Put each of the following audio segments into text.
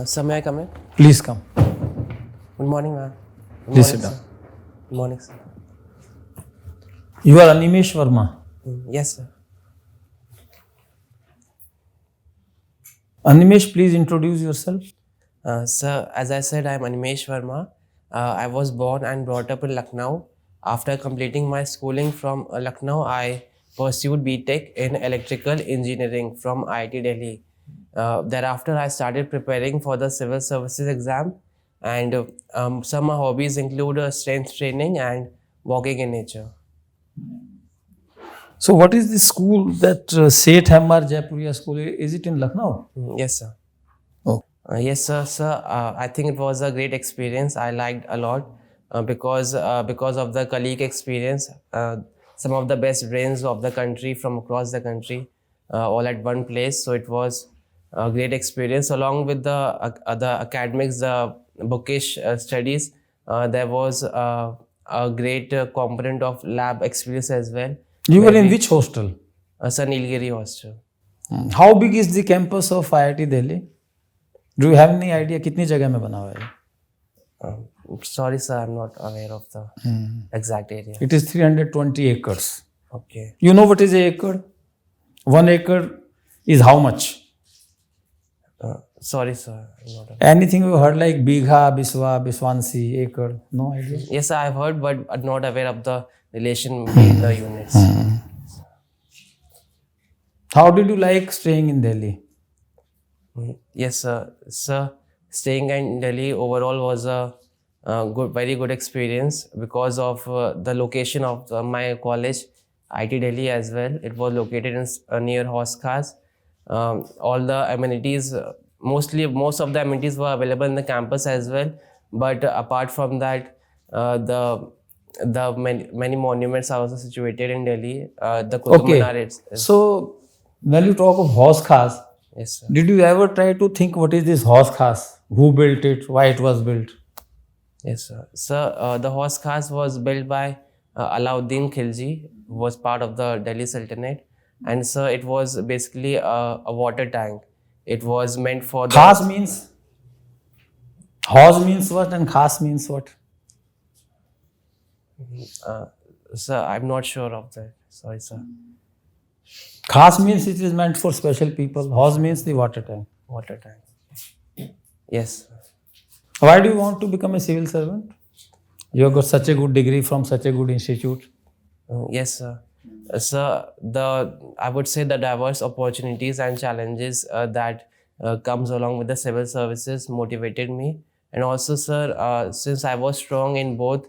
Sir, may I come in? Please come. Good morning, ma'am. Good Please morning, sit down. sir. Good morning, sir. You are Animesh Verma. Yes, sir. Animesh, please introduce yourself. Sir, as I said, I am Animesh Verma. I was born and brought up in Lucknow. After completing my schooling from Lucknow, I pursued BTech in Electrical Engineering from IIT Delhi. Thereafter, I started preparing for the civil services exam, and some hobbies include strength training and walking in nature. So, what is the school that Seth Hamar Jaipuriya School? Is it in Lucknow? Yes, sir. Oh. Yes, sir. Sir, I think it was a great experience. I liked a lot because of the colleague experience. Some of the best brains of the country from across the country, all at one place. So it was a great experience. Along with the academics, the bookish studies, there was a great component of lab experience as well. You were in which hostel? Sir, Nilgiri hostel. How big is the campus of IIT Delhi? Do you have any idea कितनी जगह में बना हुआ है? Sorry, sir, I'm not aware of the exact area. It is 320 acres. Okay. You know what is an acre? 1 acre is how much? Sorry, sir, I'm not aware. Anything you heard like Bigha, Biswa, Biswansi, acre? No idea. Yes, sir, I've heard, but I'm not aware of the relation between the units. How did you like staying in Delhi? Yes, sir. Sir, staying in Delhi overall was a very good experience because of the location of my college, IT Delhi as well. It was located near Horse Cars. All the amenities, most of the amenities were available in the campus as well. But apart from that, the many monuments are also situated in Delhi. The Qutub Minar is. So, when you talk of horse cars, Yes, sir. did you ever try to think what is this horse cars? Who built it? Why it was built? Yes, sir. Sir, the horse cars was built by Alauddin Khilji, who was part of the Delhi Sultanate. And sir, it was basically a water tank. It was meant for the... Khas means? Horse means what and khas means what? Sir, I'm not sure of that. Sorry, sir. Khas means it is meant for special people. Horse means the water tank. Water tank. Yes. Why do you want to become a civil servant? You have got such a good degree from such a good institute. Yes, sir. Sir, I would say the diverse opportunities and challenges that comes along with the civil services motivated me. And also, sir, since I was strong in both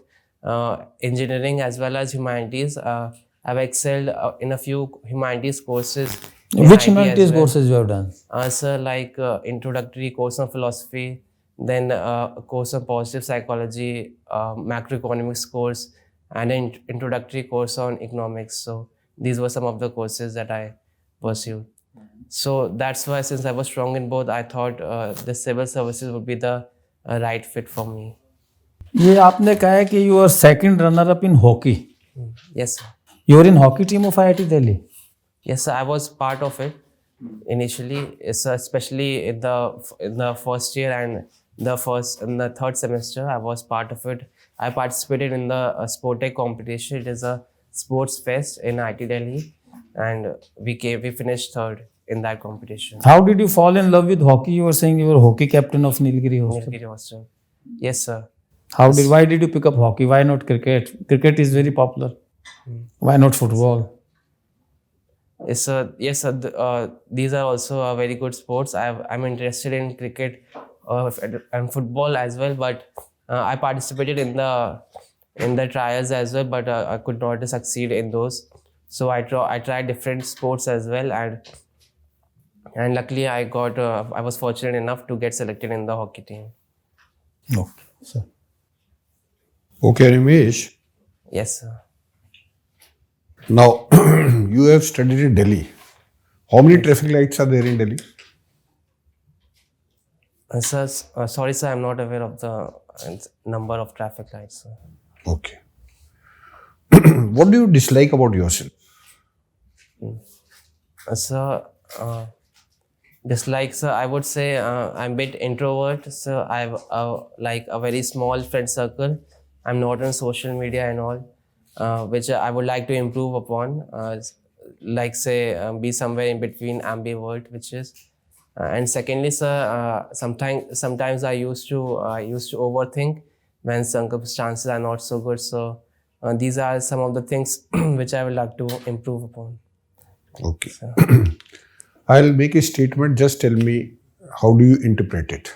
engineering as well as humanities, I've excelled in a few humanities courses. Which humanities courses you have done? Sir, like introductory course on philosophy, then a course on positive psychology, macroeconomics course, and an introductory course on economics. So these were some of the courses that I pursued. So that's why, since I was strong in both, I thought the civil services would be the right fit for me. ये आपने कहा है कि you are second runner up in hockey. Yes, sir. You are in hockey team of IIT Delhi. Yes, sir. I was part of it initially, especially in the first year and the third semester. I was part of it. I participated in the Sportec competition. It is a sports fest in IIT Delhi, and we finished third in that competition. How did you fall in love with hockey? You were saying you were hockey captain of Nilgiri Hostel. Nilgiri Hostel. Yes, sir. Why did you pick up hockey? Why not cricket? Cricket is very popular. Why not football? Yes, sir. Yes, sir. These are also very good sports. I'm interested in cricket and football as well, but I participated in the trials as well, but I could not succeed in those. So I tried different sports as well, and luckily I was fortunate enough to get selected in the hockey team. Okay, sir. Okay, Ramesh. Yes, sir. Now, you have studied in Delhi. How many traffic lights are there in Delhi? Sir, sorry, sir, I'm not aware of the number of traffic lights, sir. Okay. What do you dislike about yourself? Sir, Just like, sir, I would say I'm a bit introvert. So I have like a very small friend circle. I'm not on social media and all, which I would like to improve upon. Like say, be somewhere in between ambivert, which is. And secondly, sir, sometimes I used to overthink when circumstances are not so good. So these are some of the things which I would like to improve upon. Okay. So, I'll make a statement. Just tell me, how do you interpret it?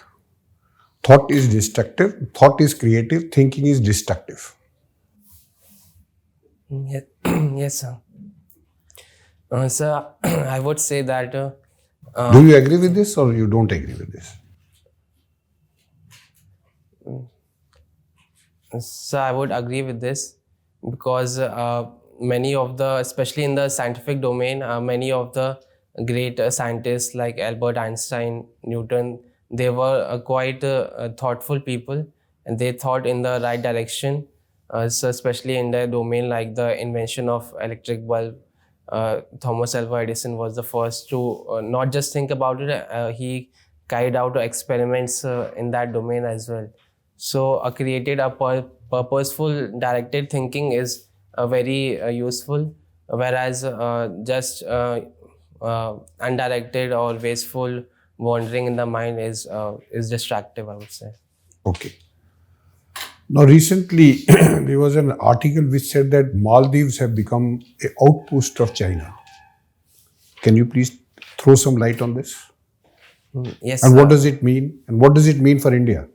Thought is destructive. Thought is creative. Thinking is destructive. yes, yes, sir. Sir, I would say that. Do you agree with this or you don't agree with this? So I would agree with this because many of the, especially in the scientific domain, many of the great scientists like Albert Einstein, Newton, they were quite thoughtful people, and they thought in the right direction. So especially in their domain, like the invention of electric bulb, Thomas Alva Edison was the first to not just think about it. He carried out experiments in that domain as well. So created a purposeful directed thinking is very useful, whereas just undirected or wasteful wandering in the mind is distractive, I would say. Okay. Now, recently, there was an article which said that Maldives have become an outpost of China. Can you please throw some light on this? Yes, And sir. what does it mean? And what does it mean for India?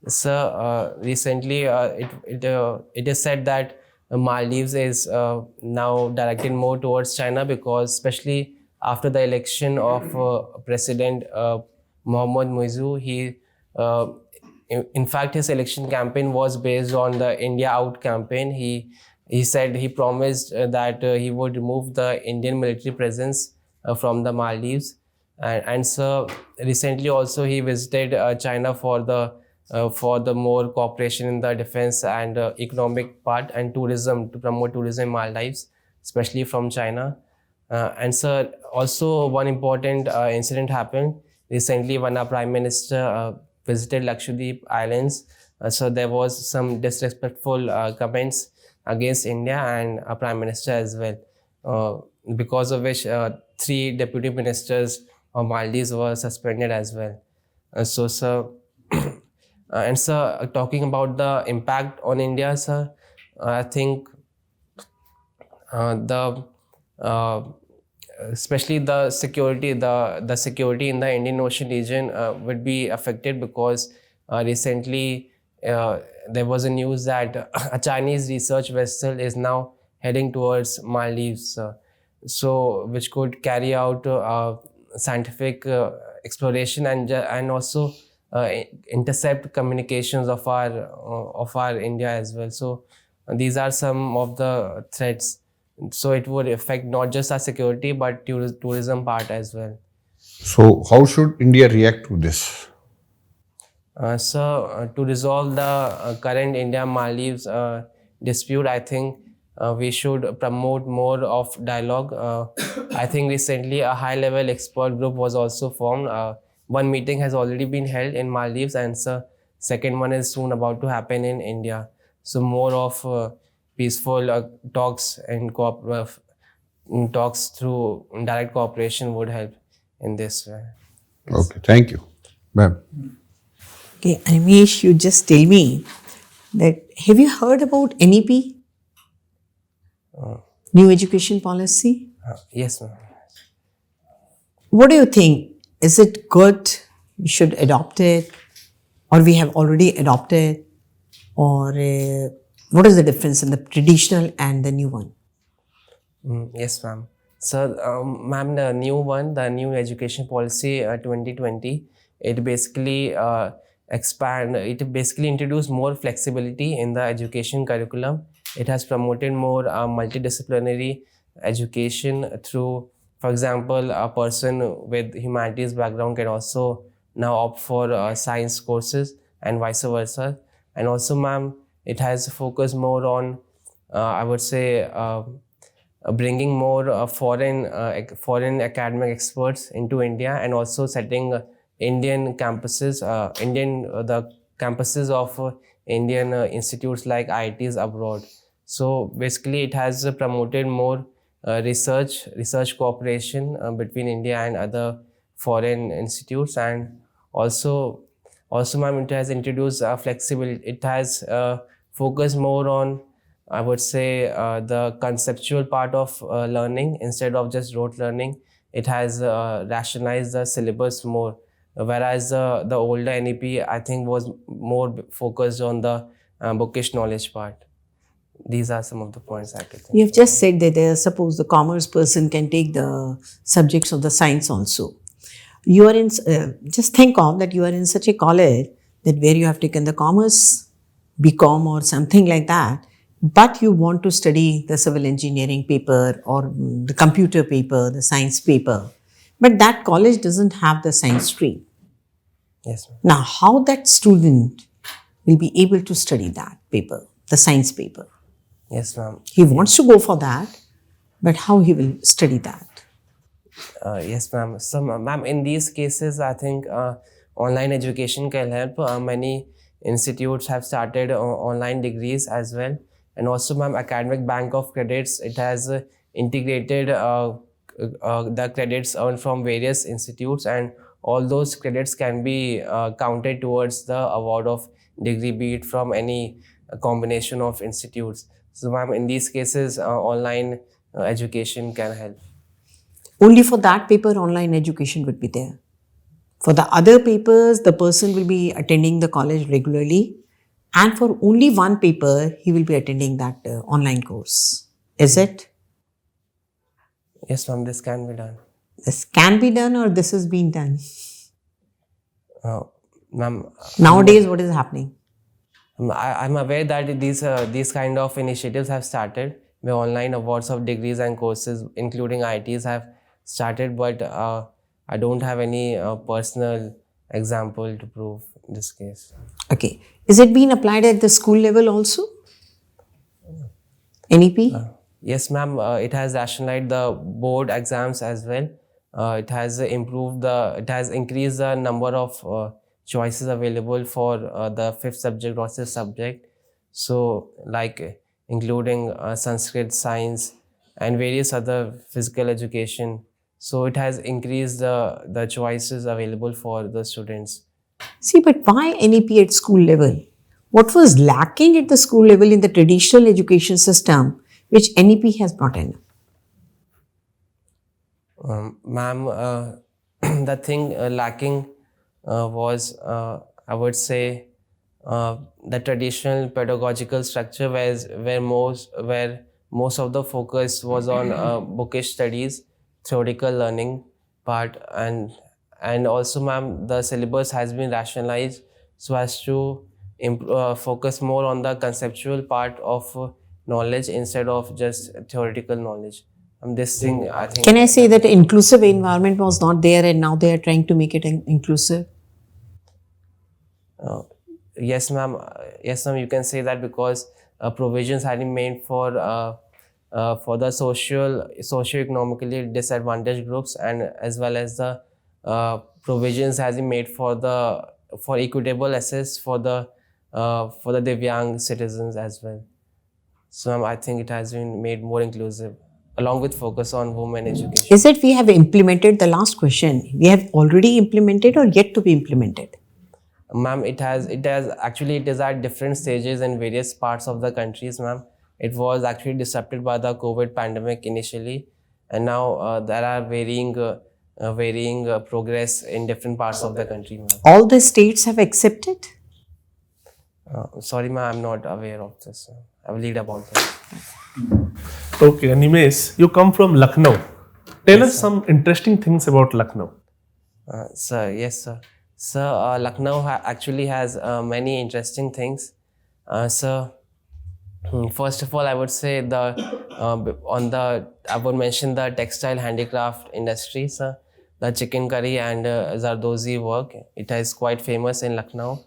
Sir, recently it is said that Maldives is now directed more towards China because, especially after the election of President Mohammad Muizzu, in fact, his election campaign was based on the India Out campaign. He said he promised that he would remove the Indian military presence from the Maldives, and so recently also he visited China for the more cooperation in the defense and economic part and tourism, to promote tourism in Maldives, especially from China. And so also one important incident happened recently when our Prime Minister visited Lakshadweep Islands. So there was some disrespectful comments against India and our Prime Minister as well, because of which 3 deputy ministers of Maldives were suspended as well. So, sir, and sir, talking about the impact on India, sir, I think the especially the security in the Indian Ocean region would be affected because recently there was a news that a Chinese research vessel is now heading towards Maldives, so which could carry out scientific exploration and also intercept communications of our India as well. So these are some of the threats. So it would affect not just our security but tourism part as well. So, how should India react to this? So to resolve the current India-Maldives dispute, I think we should promote more of dialogue. I think recently a high-level expert group was also formed. One meeting has already been held in Maldives, and second one is soon about to happen in India. So more of peaceful talks and talks through direct cooperation would help in this way. Okay, thank you. Ma'am. Okay, Animesh, you just tell me that have you heard about NEP? New Education Policy? Yes, ma'am. What do you think? Is it good? We should adopt it? Or we have already adopted? Or what is the difference in the traditional and the new one? Yes, ma'am. So, ma'am, the new one, the new education policy 2020, it basically it basically introduced more flexibility in the education curriculum. It has promoted more multidisciplinary education through, for example, a person with humanities background can also now opt for science courses and vice versa. And also, ma'am, it has focused more on, I would say, bringing more foreign academic experts into India, and also setting Indian campuses, the campuses of Indian institutes like IITs abroad. So basically, it has promoted more research cooperation between India and other foreign institutes, and also ma'am, it has introduced flexibility. It has focused more on, I would say, the conceptual part of learning instead of just rote learning. It has rationalized the syllabus more, whereas the older NEP, I think, was more focused on the bookish knowledge part. These are some of the points I could think. You've just said that suppose the commerce person can take the subjects of the science also. You are in, just think of that you are in such a college that where you have taken the commerce, BCom or something like that, but you want to study the civil engineering paper or the computer paper, the science paper, but that college doesn't have the science stream. Yes, ma'am. Now, how that student will be able to study that paper, the science paper? Yes, ma'am. He wants to go for that, but how he will study that? Yes, ma'am. So, ma'am, in these cases, I think online education can help. Many institutes have started online degrees as well. And also, ma'am, academic bank of credits, it has integrated the credits earned from various institutes, and all those credits can be counted towards the award of degree, be it from any combination of institutes. So, ma'am, in these cases, online education can help. Only for that paper, online education would be there. For the other papers, the person will be attending the college regularly, and for only one paper, he will be attending that online course. Is it? Yes, ma'am, this can be done. This can be done, or this is being done? Ma'am, Nowadays, what is happening? I'm aware that these kind of initiatives have started, where online awards of degrees and courses, including IITs, have started, but I don't have any personal example to prove this case. Okay. Is it being applied at the school level also? NEP? Yes, ma'am. It has rationalized the board exams as well. It has increased the number of choices available for the fifth subject or sixth subject. So, like including Sanskrit, science, and various other physical education. So it has increased the choices available for the students. See, but why NEP at school level? What was lacking at the school level in the traditional education system, which NEP has brought in? Ma'am, the thing lacking was, I would say, the traditional pedagogical structure, where most of the focus was on bookish studies, theoretical learning part, and also, ma'am, the syllabus has been rationalized so as to focus more on the conceptual part of knowledge instead of just theoretical knowledge. This thing, I think. Can I say that inclusive environment was not there and now they are trying to make it inclusive? Yes, ma'am. Yes, ma'am. You can say that because provisions have been made for the socio-economically disadvantaged groups, and as well as the provisions has been made for equitable access for the Divyang citizens as well. So, ma'am, I think it has been made more inclusive, along with focus on women education. Is it we have implemented, the last question, we have already implemented or yet to be implemented? Ma'am, it is at different stages in various parts of the countries, ma'am. It was actually disrupted by the COVID pandemic initially, and now there are varying progress in different parts of the country, ma'am. All the states have accepted? Sorry, ma'am, I'm not aware of this. I will read about this. Okay, Animesh, you come from Lucknow. Tell us some interesting things about Lucknow. Sir, yes, sir. Sir, Lucknow actually has many interesting things. Sir, first of all, I would say I would mention the textile handicraft industry, sir. The chicken curry and Zardozi work, it is quite famous in Lucknow.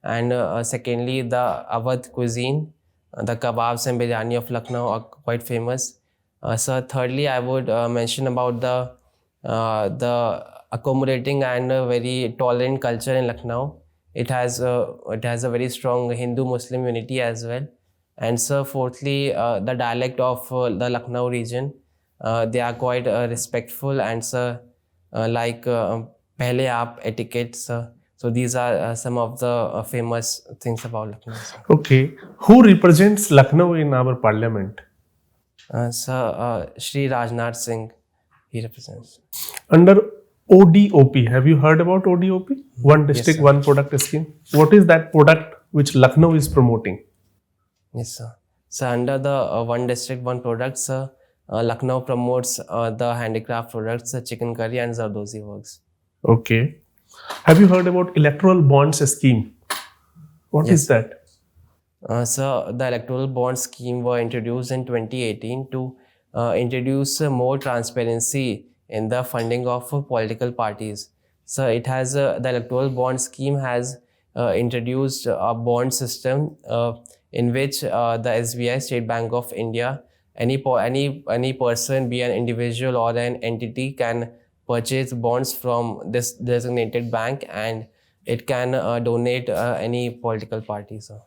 And secondly, the Awadh cuisine, the kebabs and biryani of Lucknow are quite famous. So thirdly, I would mention about the accommodating and very tolerant culture in Lucknow. It has a very strong Hindu-Muslim unity as well. And so fourthly, the dialect of the Lucknow region, they are quite respectful and like pehle aap etiquette. So these are some of the famous things about Lucknow. Okay. Who represents Lucknow in our parliament? Shri Rajnath Singh, he represents. Under ODOP, have you heard about ODOP? One district, sir. one product scheme. What is that product which Lucknow is promoting? Yes, sir. So under the one district, one product, sir, Lucknow promotes the handicraft products, chicken curry and Zardozi works. Okay. Have you heard about Electoral bonds scheme? What is that? So the electoral bond scheme were introduced in 2018 to introduce more transparency in the funding of political parties. So it has the electoral bond scheme has introduced a bond system in which the SBI, State Bank of India, any person, be an individual or an entity, can purchase bonds from this designated bank, and it can donate any political party. So.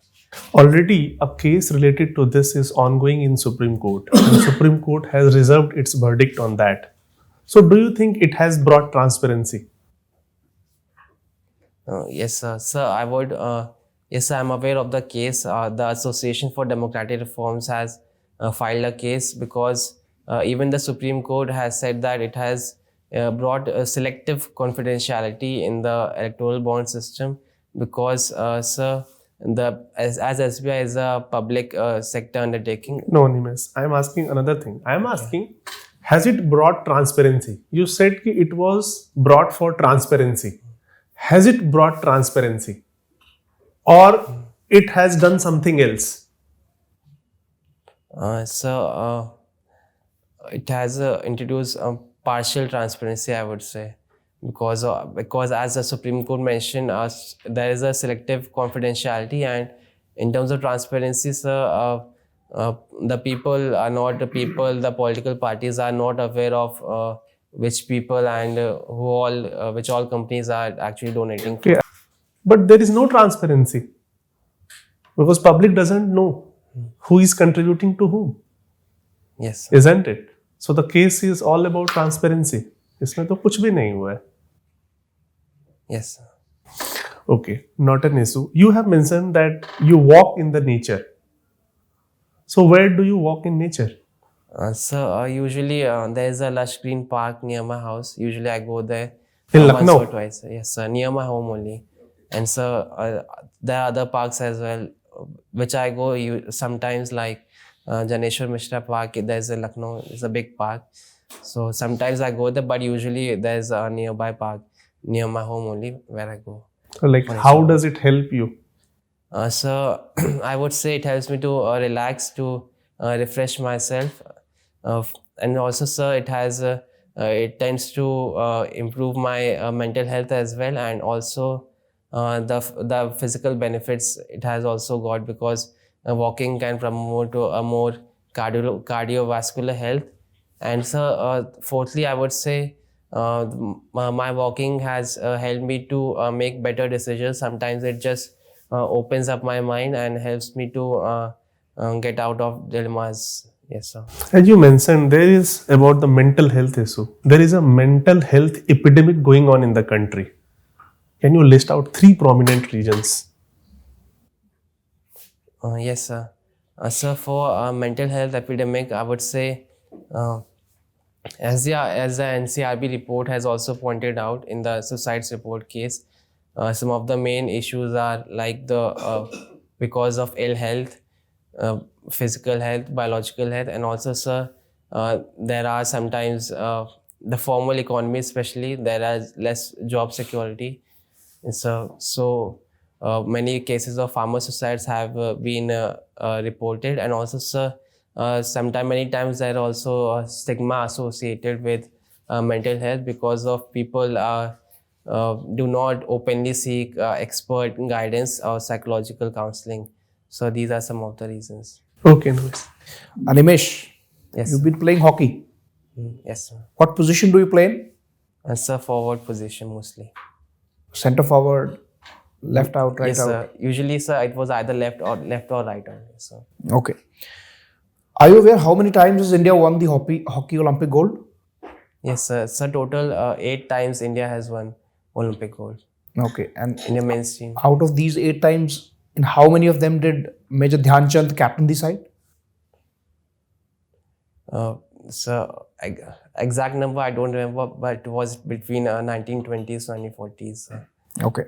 Already a case related to this is ongoing in Supreme Court. And Supreme Court has reserved its verdict on that. So do you think it has brought transparency? Yes, sir. Sir, I would. Yes, sir, I'm aware of the case. The Association for Democratic Reforms has filed a case because even the Supreme Court has said that it has brought selective confidentiality in the electoral bond system because, sir, as SBI is a public sector undertaking. No, Animesh. I am asking another thing. I am asking, has it brought transparency? You said that it was brought for transparency. Has it brought transparency? Or it has done something else? It has introduced partial transparency, I would say. Because as the Supreme Court mentioned, there is a selective confidentiality, and in terms of transparency, sir, the people are not the people. The political parties are not aware of which people and which all companies are actually donating. Okay. But there is no transparency because public doesn't know who is contributing to whom. Yes, sir. Isn't it? So the case is all about transparency. इसमें तो कुछ भी नहीं हुआ है. Yes, sir. Okay, not an issue. You have mentioned that you walk in the nature. So where do you walk in nature? Usually there is a lush green park near my house. Usually I go there In once Lucknow? or twice. Yes, sir, near my home only. And so there are other parks as well, which I go sometimes, like Janeshwar Mishra Park. There's a Lucknow. It's a big park. So sometimes I go there, but usually there's a nearby park near my home only where I go. Like, how does it help you? So I would say it helps me to relax, to refresh myself, and also, sir, it tends to improve my mental health as well, and also the physical benefits it has also got, because walking can promote to a more cardiovascular health. And so fourthly, I would say my walking has helped me to make better decisions. Sometimes it just opens up my mind and helps me to get out of dilemmas. Yes, sir. As you mentioned, there is about the mental health issue. There is a mental health epidemic going on in the country. Can you list out 3 prominent regions? Yes, sir. So for mental health epidemic, I would say, as the NCRB report has also pointed out in the suicides report case, some of the main issues are like because of ill health, physical health, biological health, and also, sir, there are sometimes the formal economy, especially there is less job security. So many cases of farmer suicides have been reported, and also, sir, many times there are also stigma associated with mental health because of people do not openly seek expert guidance or psychological counseling. So these are some of the reasons. Okay, nice. Animesh, Yes. You've been playing hockey. Yes, sir. What position do you play in? Sir, forward position mostly. Center forward, left out, right yes, out. sir. Usually, sir, it was either left or right only. So Okay. Are you aware how many times has India won the hockey Olympic gold? yes, sir. So total 8 times India has won Olympic gold Okay. And in the men's team. out of these 8 times, in how many of them did Major Dhyan Chand captain the side? So exact number I don't remember, but it was between 1920s to 1940s. Sir. Okay.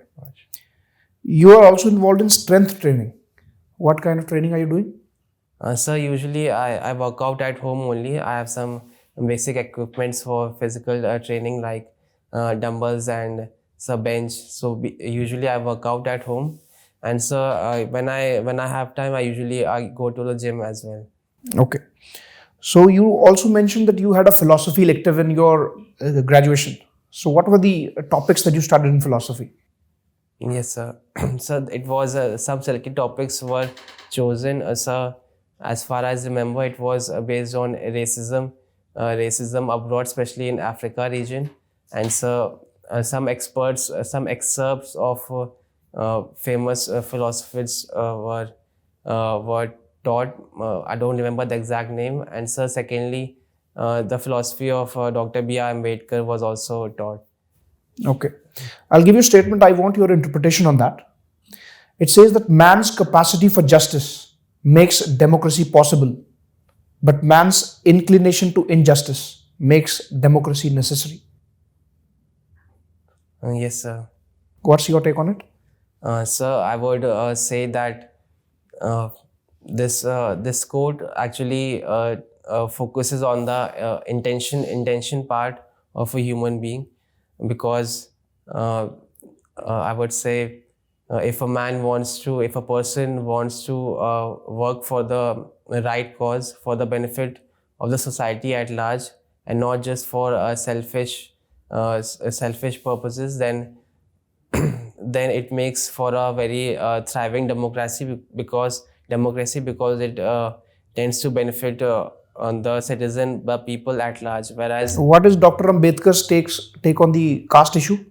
You are also involved in strength training. What kind of training are you doing? Sir, usually I work out at home only. I have some basic equipments for physical training like dumbbells and some bench. So usually I work out at home. And so when I have time, I go to the gym as well. Okay. So you also mentioned that you had a philosophy elective in your graduation. So what were the topics that you studied in philosophy? Yes, sir. So it was some selected topics were chosen. So as far as I remember, it was based on racism abroad, especially in Africa region. And so some excerpts of famous philosophers were taught. I don't remember the exact name. And so secondly, the philosophy of Dr. B.R. Ambedkar was also taught. Okay. I'll give you a statement. I want your interpretation on that. It says that man's capacity for justice makes democracy possible, but man's inclination to injustice makes democracy necessary. Yes, sir. What's your take on it? Sir, I would say that this quote actually focuses on the intention part of a human being, because I would say if a person wants to work for the right cause, for the benefit of the society at large, and not just for selfish purposes, then it makes for a very thriving democracy, because it tends to benefit on the citizen, the people at large. Whereas What is Dr. Ambedkar's take on the caste issue?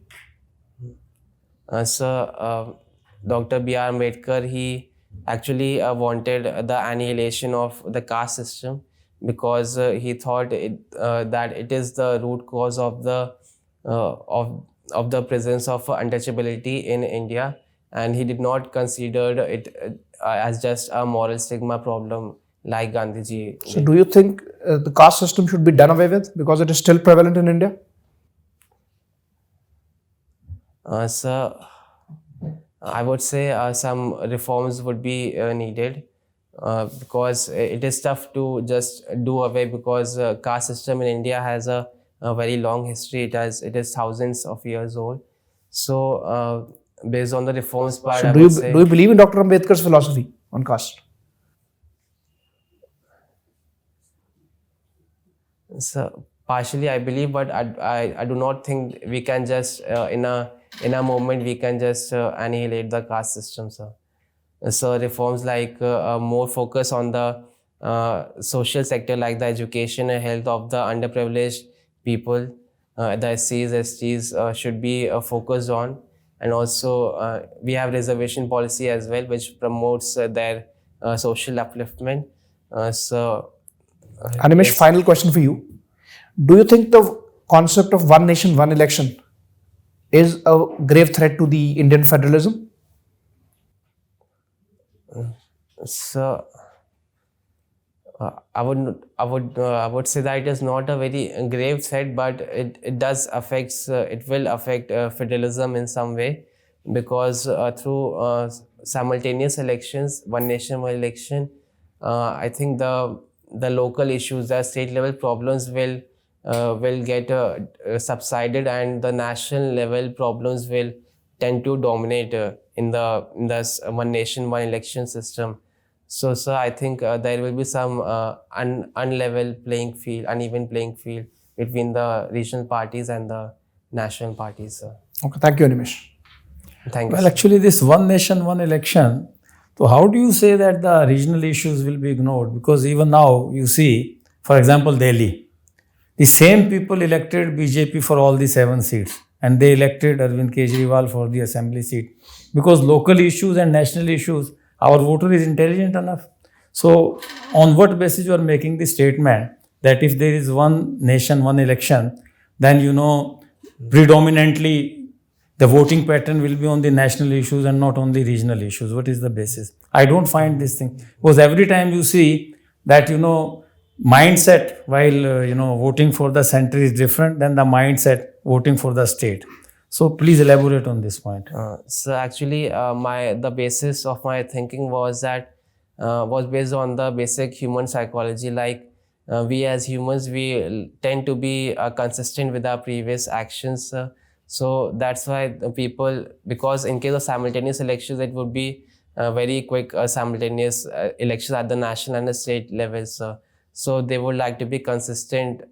Dr. B.R. Ambedkar, he actually wanted the annihilation of the caste system, because he thought that it is the root cause of the presence of untouchability in India, and he did not consider it as just a moral stigma problem like Gandhiji. So do you think the caste system should be done away with because it is still prevalent in India? Sir, I would say some reforms would be needed, because it is tough to just do away, because caste system in India has a very long history. It is thousands of years old. So based on the reforms part, So I do would say, you believe in Dr. Ambedkar's philosophy on caste? so partially I believe, but I do not think we can just in a moment we can just annihilate the caste system, sir. So reforms like more focus on the social sector, like the education and health of the underprivileged people, the SCs, STs should be focused on. And also we have reservation policy as well, which promotes their social upliftment. Animesh, Yes. final question for you. Do you think the concept of one nation, one election is a grave threat to the Indian federalism? So I would say that it is not a very grave threat, but it will affect federalism in some way, because through simultaneous elections, one nation, one election, I think the local issues, the state level problems will get subsided, and the national level problems will tend to dominate in the one nation, one election system. So, sir, I think there will be some uneven playing field between the regional parties and the national parties, sir. Okay, thank you, Animesh. Thank you. Well, sir. actually, this one nation, one election. So, how do you say that the regional issues will be ignored? Because even now, you see For example, Delhi. The same people elected BJP for all the 7 seats, and they elected Arvind Kejriwal for the assembly seat. Because local issues and national issues, our voter is intelligent enough. So, on what basis you are making the statement that if there is one nation, one election, then predominantly the voting pattern will be on the national issues and not on the regional issues? What is the basis? I don't find this thing. Because every time you see that, mindset while, voting for the center is different than the mindset voting for the state. So please elaborate on this point. So actually, the basis of my thinking was based on the basic human psychology. Like we as humans, we tend to be consistent with our previous actions. So that's why the people, because in case of simultaneous elections, it would be very quick simultaneous elections at the national and the state levels. So they would like to be consistent.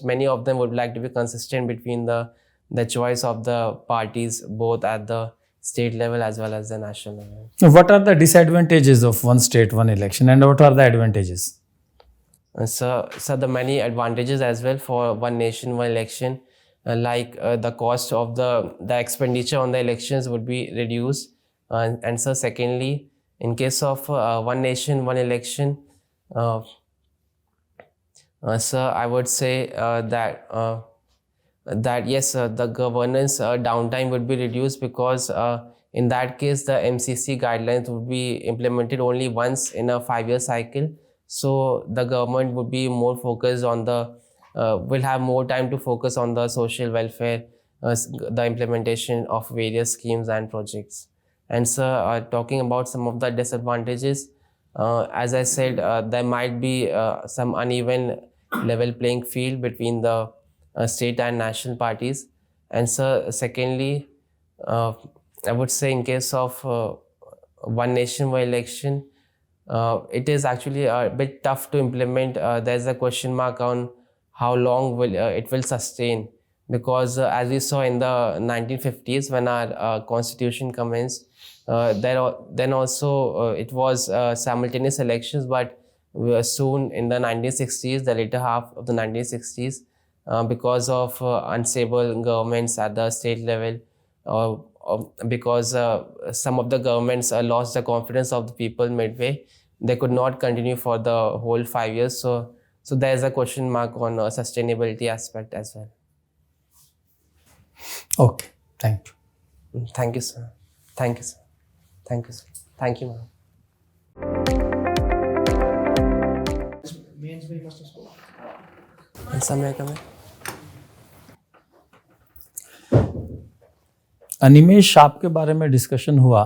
Many of them would like to be consistent between the choice of the parties, both at the state level as well as the national level. What are the disadvantages of one state, one election, and what are the advantages? So the many advantages as well for one nation, one election, like the cost of the expenditure on the elections would be reduced. And so secondly, in case of one nation, one election, I would say that yes, the governance downtime would be reduced, because in that case the MCC guidelines would be implemented only once in a 5-year cycle. So the government would be more focused on will have more time to focus on the social welfare, the implementation of various schemes and projects. And so talking about some of the disadvantages, as I said, there might be some uneven level playing field between the state and national parties. And so secondly, I would say in case of one nation, one election, it is actually a bit tough to implement. There's a question mark on how long it will sustain, because as we saw in the 1950s when our constitution commenced, then also it was simultaneous elections, but soon in the 1960s, the later half of the 1960s, because of unstable governments at the state level, because some of the governments lost the confidence of the people midway, they could not continue for the whole 5 years. So there is a question mark on sustainability aspect as well. Okay, thank you. Thank you, sir. Thank you, sir. Thank you, sir. Thank you, ma'am. समय कम है. अनिमेश, आपके बारे में discussion हुआ.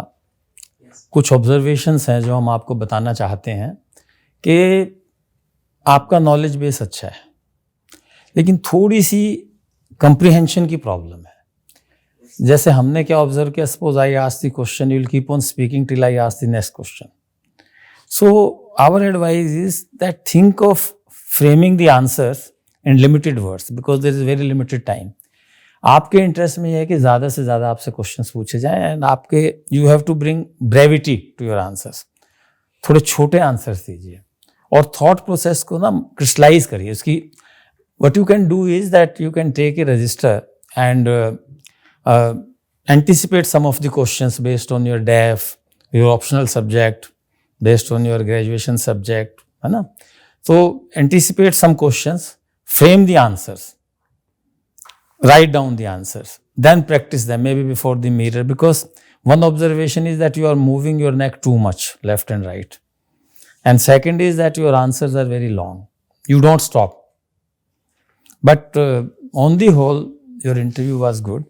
कुछ observations हैं जो हम आपको बताना चाहते हैं कि आपका नॉलेज बेस अच्छा है, लेकिन थोड़ी सी कंप्रीहेंशन की प्रॉब्लम है. जैसे हमने क्या ऑब्जर्व किया, suppose I ask the question, you will keep on speaking till I ask the next question. So our advice is that think of framing the answers in limited words, because there is very limited time. आपके interest में यह है कि ज़्यादा से ज़्यादा आपसे questions पूछे जाएं, एंड आपके you have to bring brevity to your answers. थोड़े छोटे आंसर्स दीजिए और थॉट प्रोसेस को ना क्रिस्टलाइज करिए. उसकी what you can do is that you can take a register and anticipate some of the questions based on your DAF, your optional subject, based on your graduation subject, है ना. So anticipate some questions, frame the answers, write down the answers, then practice them maybe before the mirror, because one observation is that you are moving your neck too much left and right. And second is that your answers are very long. You don't stop. But on the whole, your interview was good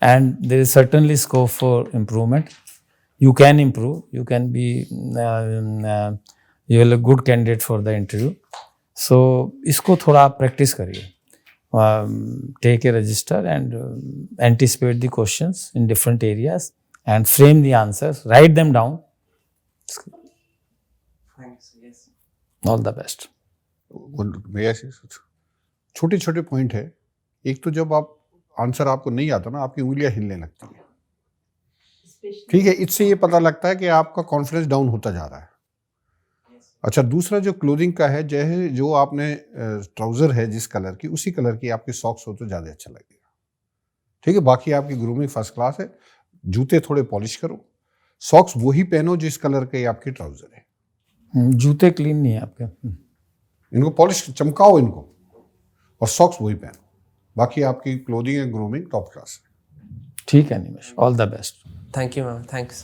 and there is certainly scope for improvement. You can improve. You can be you are a good candidate for the interview. So इसको थोड़ा practice करिए. Take a register and anticipate the questions in different areas and frame the answers. Write them down. Thanks. Yes. All the best. छोटे छोटे point है. एक तो जब आप आंसर आपको नहीं आता ना, आपकी उंगलियां हिलने लगती हैं. ठीक है, इससे ये पता लगता है कि आपका कॉन्फिडेंस डाउन होता जा रहा है. अच्छा, दूसरा जो क्लोथिंग का है, जो आपने ट्राउजर है जिस कलर की, उसी कलर की आपके सॉक्स हो तो ज़्यादा अच्छा लगेगा। ठीक है, बाकी आपकी ग्रूमिंग फर्स्ट क्लास है। जूते थोड़े पॉलिश करो, सॉक्स वही पहनो जिस कलर के आपके ट्राउजर है। जूते क्लीन नहीं है आपके। इनको पॉलिश चमकाओ इनको, और सॉक्स वही पहनो। बाकी आपकी clothing and grooming top class है। ठीक है Nimesh, all the best. Thank you, ma'am. Thanks.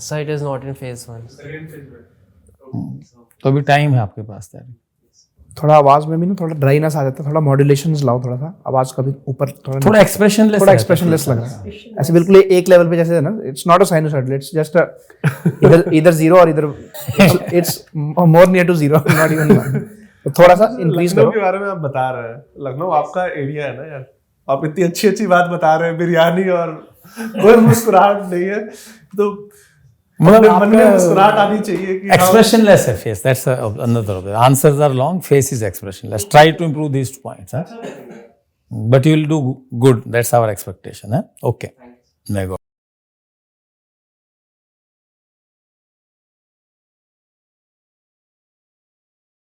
Sir, it is not in phase 1. तो अभी टाइम है आपके पास तैयारी। थोड़ा आवाज में भी ना थोड़ा ड्राइनेस आ जाता है, थोड़ा मॉड्यूलेशंस लाओ, थोड़ा सा आवाज कभी ऊपर थोड़ा एक्सप्रेशनलेस, थोड़ा एक्सप्रेशनलेस लग रहा है, ऐसे बिल्कुल एक लेवल पे जैसे है ना। It's not a sinusoidal, it's just इधर जीरो और इधर it's more near to zero, not even 1। तो थोड़ा सा इंक्रीज लखनऊ करो। के बारे में आप बता रहे हैं, लखनऊ आपका एरिया है ना यार, आप इतनी अच्छी अच्छी बात बता रहे हैं, बिरयानी और कोई मुस्कुराहट नहीं है, तो मतलब मन में मुस्कुराहट आनी चाहिए कि एक्सप्रेशनलेस है face, that's another answers are long, face is expressionless. Try to improve these points, but you will do good, that's our expectation है। Okay, may God